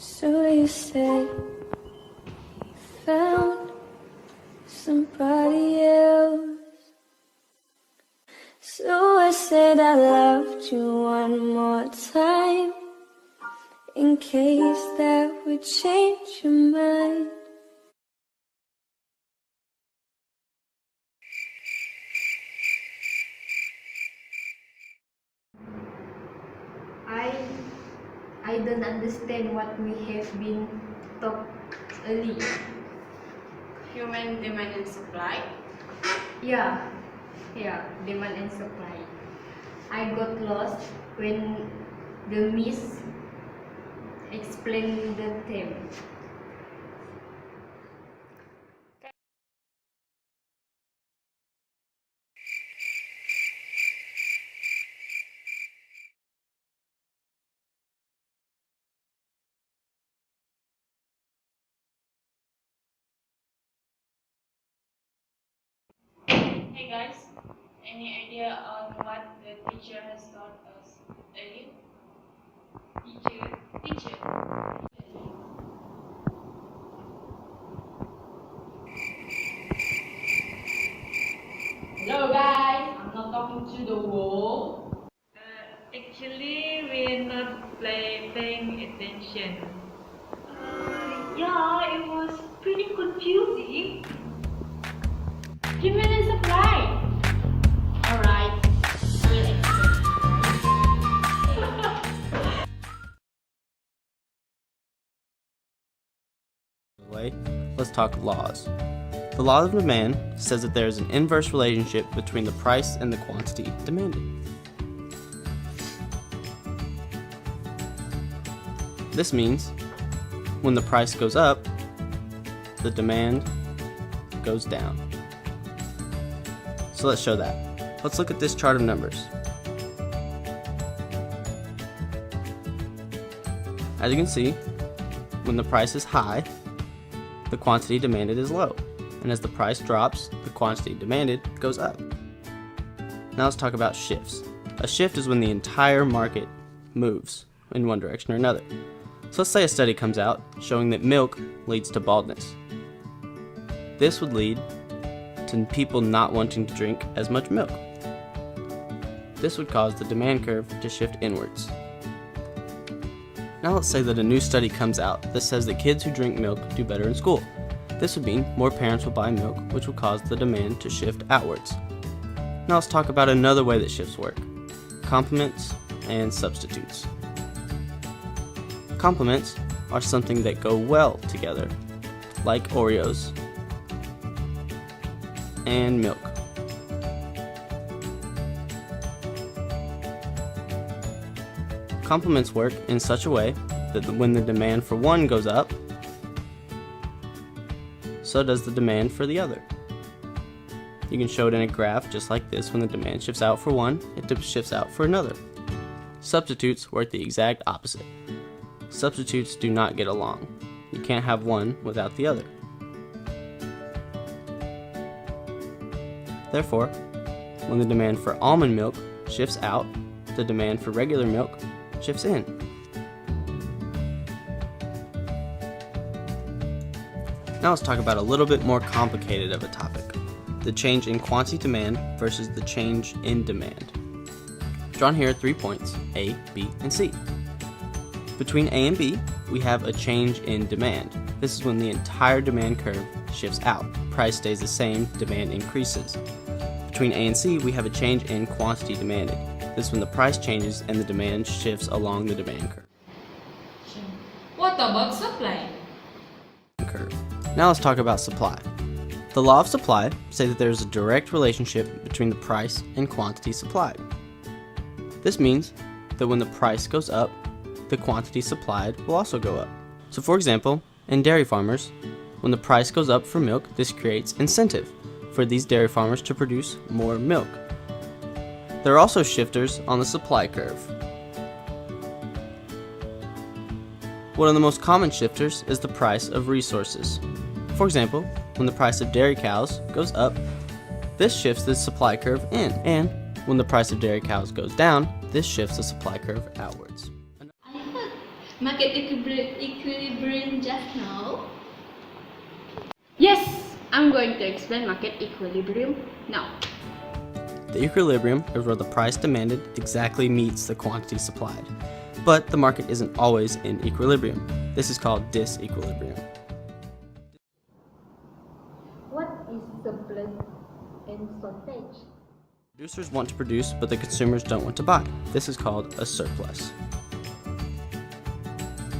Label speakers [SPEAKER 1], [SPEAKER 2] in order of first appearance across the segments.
[SPEAKER 1] So you said you found somebody else. So I said I loved you one more time, in case that would change your mind.
[SPEAKER 2] I don't understand what we have been taught earlier.
[SPEAKER 3] Human demand and supply.
[SPEAKER 2] Yeah, demand and supply. I got lost when the miss explained the theme.
[SPEAKER 3] Hey guys, any idea on what the teacher has taught us earlier? Teacher.
[SPEAKER 4] Hello guys, I'm not talking to the wall.
[SPEAKER 3] Actually, we're not paying attention.
[SPEAKER 4] Yeah, it was pretty confusing. Demand and supply. Alright, I will explain.
[SPEAKER 5] Let's talk laws. The law of demand says that there is an inverse relationship between the price and the quantity demanded. This means when the price goes up, the demand goes down. So let's show that. Let's look at this chart of numbers. As you can see, when the price is high, the quantity demanded is low. And as the price drops, the quantity demanded goes up. Now let's talk about shifts. A shift is when the entire market moves in one direction or another. So let's say a study comes out showing that milk leads to baldness. This would lead to people not wanting to drink as much milk. This would cause the demand curve to shift inwards. Now let's say that a new study comes out that says that kids who drink milk do better in school. This would mean more parents will buy milk, which will cause the demand to shift outwards. Now let's talk about another way that shifts work: complements and substitutes. Complements are something that go well together, like Oreos and milk. Complements work in such a way that when the demand for one goes up, so does the demand for the other. You can show it in a graph just like this. When the demand shifts out for one, it shifts out for another. Substitutes work the exact opposite. Substitutes do not get along. You can't have one without the other. Therefore, when the demand for almond milk shifts out, the demand for regular milk shifts in. Now let's talk about a little bit more complicated of a topic: the change in quantity demand versus the change in demand. Drawn here are 3 points, A, B, and C. Between A and B, we have a change in demand. This is when the entire demand curve shifts out. Price stays the same, demand increases. Between A and C, we have a change in quantity demanded. This is when the price changes and the demand shifts along the demand curve.
[SPEAKER 4] What about supply?
[SPEAKER 5] Now let's talk about supply. The law of supply says that there is a direct relationship between the price and quantity supplied. This means that when the price goes up, the quantity supplied will also go up. So for example, in dairy farmers, when the price goes up for milk, this creates incentive for these dairy farmers to produce more milk. There are also shifters on the supply curve. One of the most common shifters is the price of resources. For example, when the price of dairy cows goes up, this shifts the supply curve in, and when the price of dairy cows goes down, this shifts the supply curve outwards.
[SPEAKER 4] I heard market equilibrium just now?
[SPEAKER 6] Yes, I'm going to explain market equilibrium now.
[SPEAKER 5] The equilibrium is where the price demanded exactly meets the quantity supplied. But the market isn't always in equilibrium. This is called disequilibrium.
[SPEAKER 4] What is surplus and shortage?
[SPEAKER 5] Producers want to produce, but the consumers don't want to buy. This is called a surplus.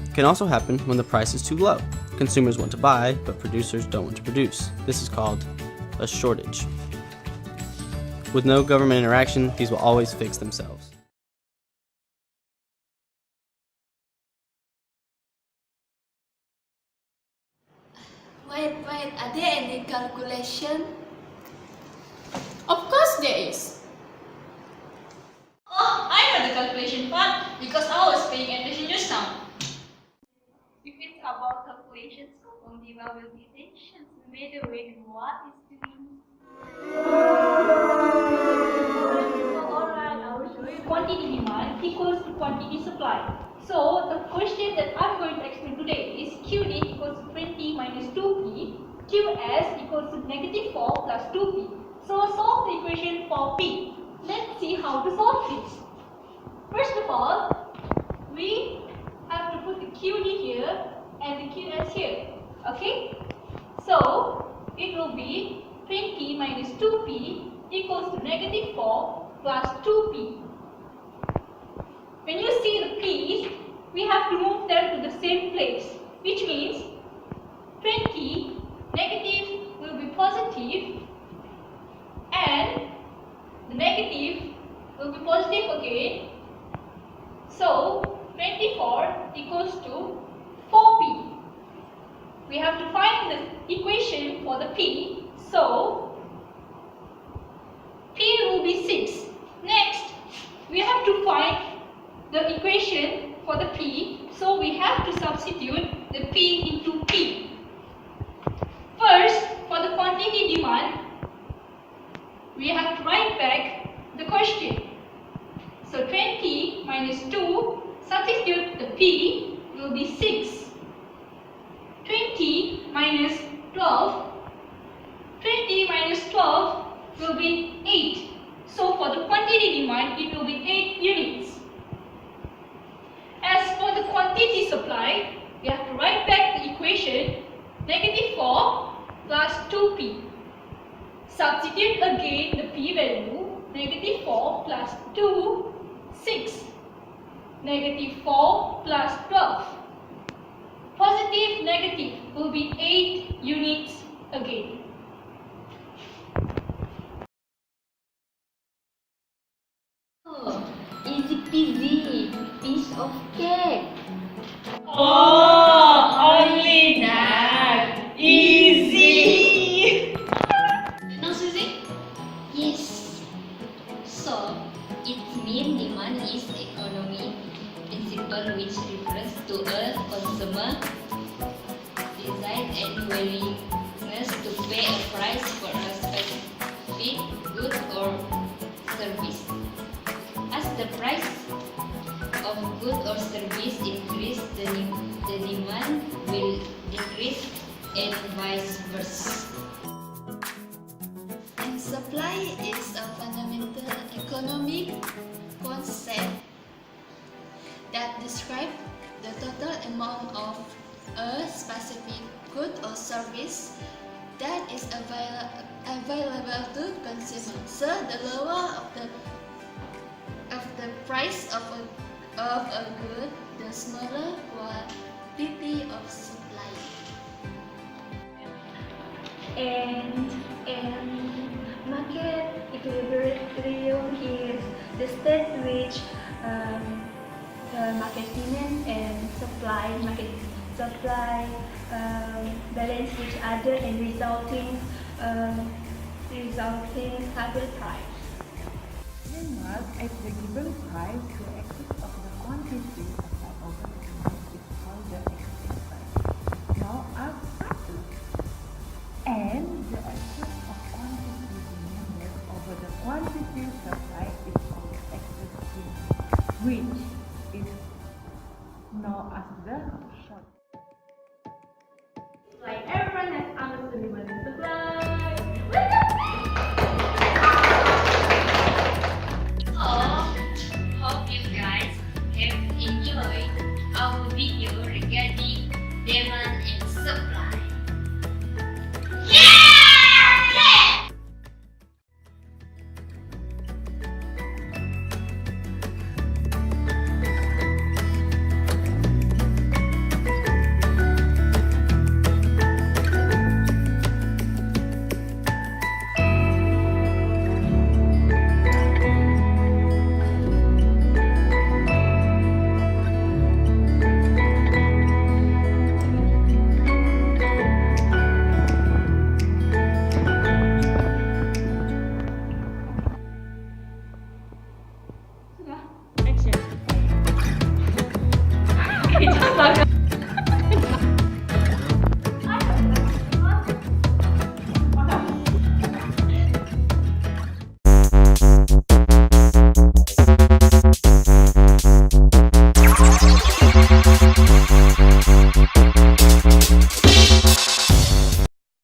[SPEAKER 5] It can also happen when the price is too low. Consumers want to buy, but producers don't want to produce. This is called a shortage. With no government interaction, these will always fix themselves.
[SPEAKER 1] Wait, are there any calculation?
[SPEAKER 6] Of course there is.
[SPEAKER 4] Oh, I know the calculation part because I was paying attention just now.
[SPEAKER 3] If it's about calculations, only will be tensions no matter when what is doing. So alright, I will show you quantity demand equals to quantity supply. So the question that I'm going to explain today is QD equals to 20 minus 2P, QS equals to negative 4 plus 2P. So solve the equation for P. Let's see how to solve this. First of all, we have to put the QD here and the QS here. Okay? So it will be 20 minus 2P equals to negative 4 plus 2P. When you see the P's, we have to move them to the same place, which means 20 negative will be positive and the negative will be positive again. So 24 equals to 4P. We have to find the equation for the P. So P will be 6. Next, we have to find the equation for the P. So we have to substitute the P into P. First, for the quantity demand, we have to write back the question. So 20 minus 2, substitute the P, will be 6. 20 minus 12, 20 minus 12 will be 8. So for the quantity demand, it will be 8 units. As for the quantity supply, we have to write back the equation negative 4 plus 2P. Substitute again the P value, negative 4 plus 2, 6. Negative 4 plus 12. Positive, negative will be 8 units again.
[SPEAKER 4] Oh, easy peasy, piece of cake.
[SPEAKER 3] Oh, only that. Easy.
[SPEAKER 4] No, Susie? Yes. So, it means demand is economic principle which refers to a consumer desire and willingness to pay a price for a specific good or service. As the price of good or service increase, the demand will decrease and vice versa.
[SPEAKER 1] And supply is a fundamental economic concept that describes the total amount of a specific good or service that is available to consumers. So the lower of the price of a good, the smaller quantity of supply.
[SPEAKER 2] And market equilibrium is the state which the market demand and market supply balance each other and resulting stable price.
[SPEAKER 7] Mark at the given price, the excess of the quantity supplied over the demand is called the excess price. Now ask two. And the excess of quantity demanded over the quantity supplied is called excess demand, which is known as the short.